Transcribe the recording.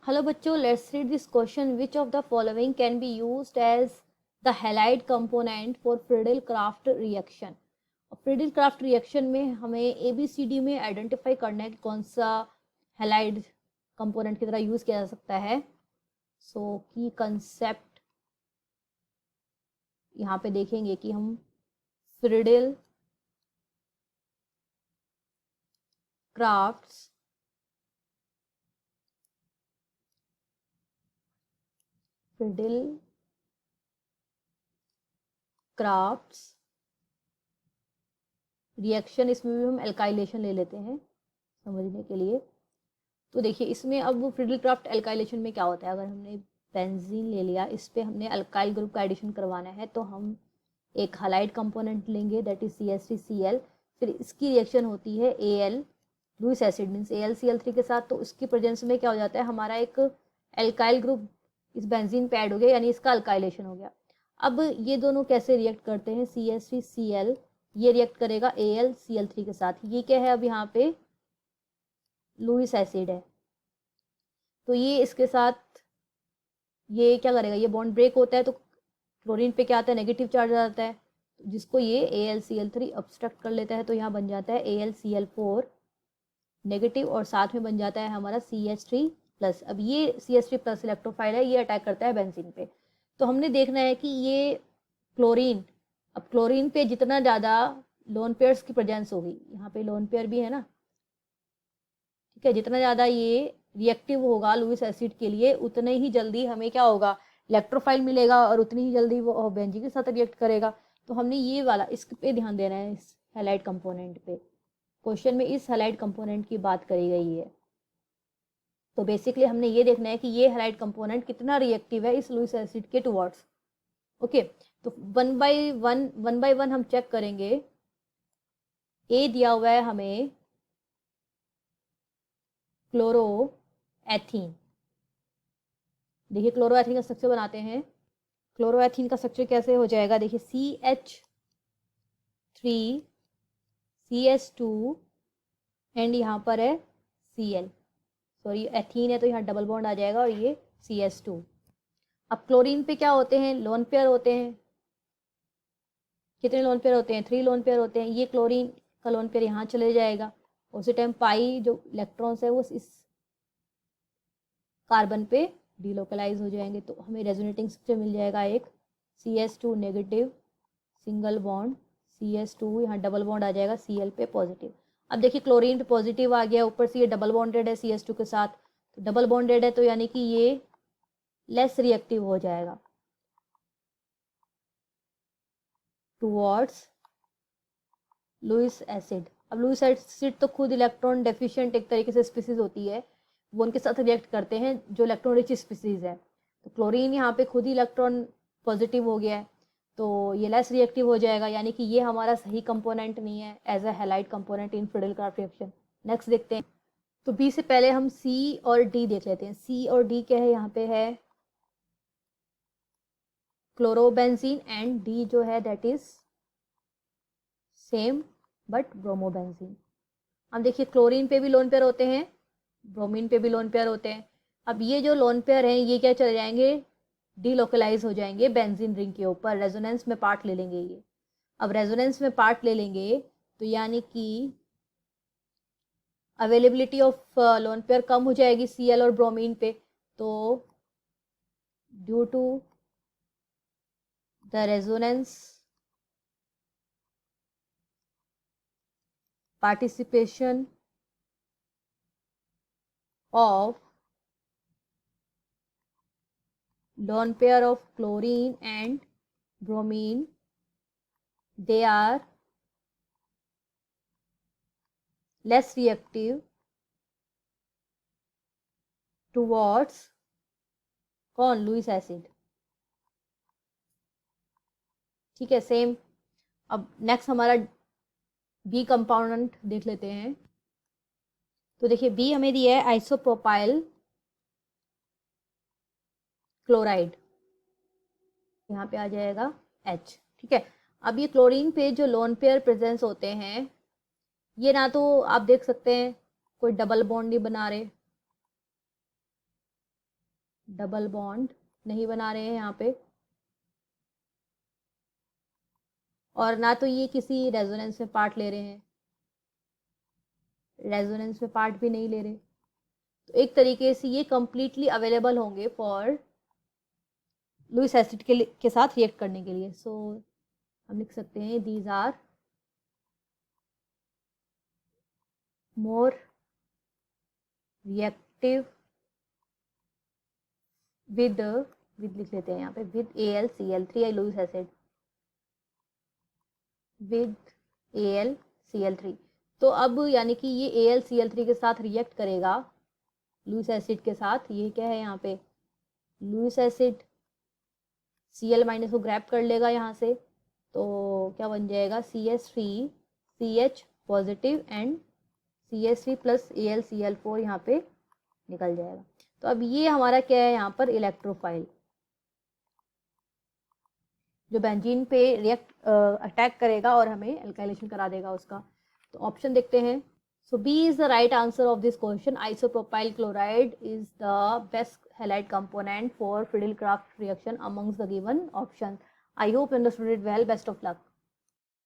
Hello बच्चों, let's read this question. Which of the following can be used as the halide component for Friedel Crafts reaction. Friedel Crafts reaction में हमें ABCD में identify करना है कि कौन सा हैलाइड कंपोनेंट की तरह यूज किया जा सकता है. सो की कंसेप्ट यहाँ पे देखेंगे कि हम Friedel crafts Friedel crafts reaction, इसमें भी हम एल्काइलेशन ले लेते हैं समझने के लिए. तो देखिए इसमें अब फ्रीडल क्राफ्ट एल्काइलेशन में क्या होता है. अगर हमने बेंजीन ले लिया, इस पे हमने अल्काइल ग्रुप का एडिशन करवाना है, तो हम एक हलाइड कंपोनेंट लेंगे दैट इज CH3Cl. फिर इसकी रिएक्शन होती है Al Lewis acid means AlCl3 के साथ. तो इसकी प्रेजेंस में क्या हो जाता है, हमारा एक एल्काइल ग्रुप इस बेंजीन पे ऐड हो गया, यानी इसका अल्काइलेशन हो गया. अब ये दोनों कैसे रिएक्ट करते हैं, CH3Cl ये रिएक्ट करेगा AlCl3 के साथ. ये क्या है, अब यहाँ पे लुइस एसिड है, तो ये इसके साथ ये क्या करेगा, ये बॉन्ड ब्रेक होता है, तो क्लोरीन पे क्या आता है, नेगेटिव चार्ज आ जाता है, जिसको ये AlCl3 ऑब्स्ट्रक्ट कर लेता है. तो यहाँ बन जाता है AlCl4 नेगेटिव, और साथ में बन जाता है हमारा CH3 प्लस. अब ये CH3 प्लस इलेक्ट्रोफाइल है, ये अटैक करता है बेंजीन पे. तो हमने देखना है कि ये क्लोरीन, अब क्लोरीन पे जितना ज़्यादा लोन पेयर्स की प्रेजेंस होगी, यहाँ पे लोन पेयर भी है ना, ठीक है, जितना ज़्यादा ये रिएक्टिव होगा लुइस एसिड के लिए, उतने ही जल्दी हमें क्या होगा, इलेक्ट्रोफाइल मिलेगा, और उतनी ही जल्दी वो बेंजीन के साथ रिएक्ट करेगा. तो हमने ये वाला इस पे ध्यान देना है, इस हैलाइड कंपोनेंट पे. क्वेश्चन में इस हैलाइड कंपोनेंट की बात करी गई है. तो बेसिकली हमने ये देखना है कि ये हैलाइड कंपोनेंट कितना रिएक्टिव है इस लुइस एसिड के टुवर्ड्स. ओके, तो वन बाय वन हम चेक करेंगे. ए दिया हुआ है हमें क्लोरोएथीन. देखिए क्लोरोएथीन का स्ट्रक्चर बनाते हैं. क्लोरोएथीन का स्ट्रक्चर कैसे हो जाएगा, देखिए CH3CH2 एंड यहाँ पर है Cl. सॉरी एथीन है तो यहाँ डबल बॉन्ड आ जाएगा, और ये CH2. अब क्लोरीन पे क्या होते हैं, लोन पेयर होते हैं. कितने लोन पेयर होते हैं, 3 लोन पेयर होते हैं. ये क्लोरीन का लोन पेयर यहाँ चले जाएगा. उसी टाइम पाई जो इलेक्ट्रॉन्स है वो इस कार्बन पे डिलोकलाइज हो जाएंगे. तो हमें रेजोनेटिंग स्ट्रक्चर मिल जाएगा एक CH2 negative single bond CH2, यहाँ डबल बॉन्ड आ जाएगा Cl पे पॉजिटिव. अब देखिए क्लोरीन पे पॉजिटिव आ गया, ऊपर से ये डबल बॉन्डेड है CH2 के साथ, तो डबल बॉन्डेड है तो यानी कि ये लेस रिएक्टिव हो जाएगा टुवर्ड्स लुइस एसिड. अब लुइस एसिड तो खुद इलेक्ट्रॉन डेफिशिएंट एक तरीके से स्पीसीज होती है, वो उनके साथ रिएक्ट करते हैं जो इलेक्ट्रॉन रिच स्पीसीज है. तो क्लोरीन यहाँ पे खुद ही इलेक्ट्रॉन पॉजिटिव हो गया है, तो ये लेस रिएक्टिव हो जाएगा, यानी कि ये हमारा सही कंपोनेंट नहीं है as a halide component in Friedel Crafts reaction. Next देखते हैं. तो बी से पहले हम C और D देख लेते हैं. C और D क्या है, यहाँ पे है क्लोरोबेंजीन, एंड D जो है that is same but bromobenzene. अब देखिए क्लोरीन पे भी लोन पेयर होते हैं, ब्रोमीन पे भी लोन पेयर होते हैं. अब ये जो लोन पेयर हैं ये क्या चले जाएंगे, डीलोकलाइज हो जाएंगे बेंजीन रिंग के ऊपर, रेजोनेंस में पार्ट ले लेंगे ये. अब रेजोनेंस में पार्ट ले लेंगे तो यानी कि अवेलेबिलिटी ऑफ लोन पेयर कम हो जाएगी Cl और ब्रोमीन पे. तो due to the resonance participation of lone pair of chlorine and bromine, they are less reactive towards कौन, लुइस एसिड. ठीक है, सेम. अब नेक्स्ट हमारा बी कंपाउंड देख लेते हैं. तो देखिए बी हमें दिया है आइसोप्रोपाइल क्लोराइड, यहाँ पे आ जाएगा H. ठीक है, अब ये क्लोरीन पे जो लोन पेयर प्रेजेंस होते हैं, ये ना तो आप देख सकते हैं कोई डबल बॉन्ड नहीं बना रहे, डबल बॉन्ड नहीं बना रहे हैं यहाँ पे, और ना तो ये किसी रेजोनेंस में पार्ट ले रहे हैं, रेजोनेंस में पार्ट भी नहीं ले रहे। तो एक तरीके से ये कंप्लीटली अवेलेबल होंगे फॉर लुईस एसिड के साथ रिएक्ट करने के लिए। सो हम लिख सकते हैं these are more reactive with लिख लेते हैं यहाँ पे with AlCl3 Lewis acid with AlCl3। तो अब यानी कि ये AlCl3 के साथ रिएक्ट करेगा लुईस एसिड के साथ। ये क्या है यहाँ पे, लुईस एसिड Cl- को ग्रैब कर लेगा यहाँ से, तो क्या बन जाएगा CH3CH positive and CH3 plus AlCl4 यहाँ पे निकल जाएगा। तो अब ये हमारा क्या है यहाँ पर, इलेक्ट्रोफाइल, जो बेंजीन पे रिएक्ट अटैक करेगा और हमें एल्काइलेशन करा देगा उसका। तो ऑप्शन देखते हैं। So B is the right answer of this question. Isopropyl chloride is the best halide component for Friedel-Crafts reaction amongst the given options. I hope you understood it well. Best of luck.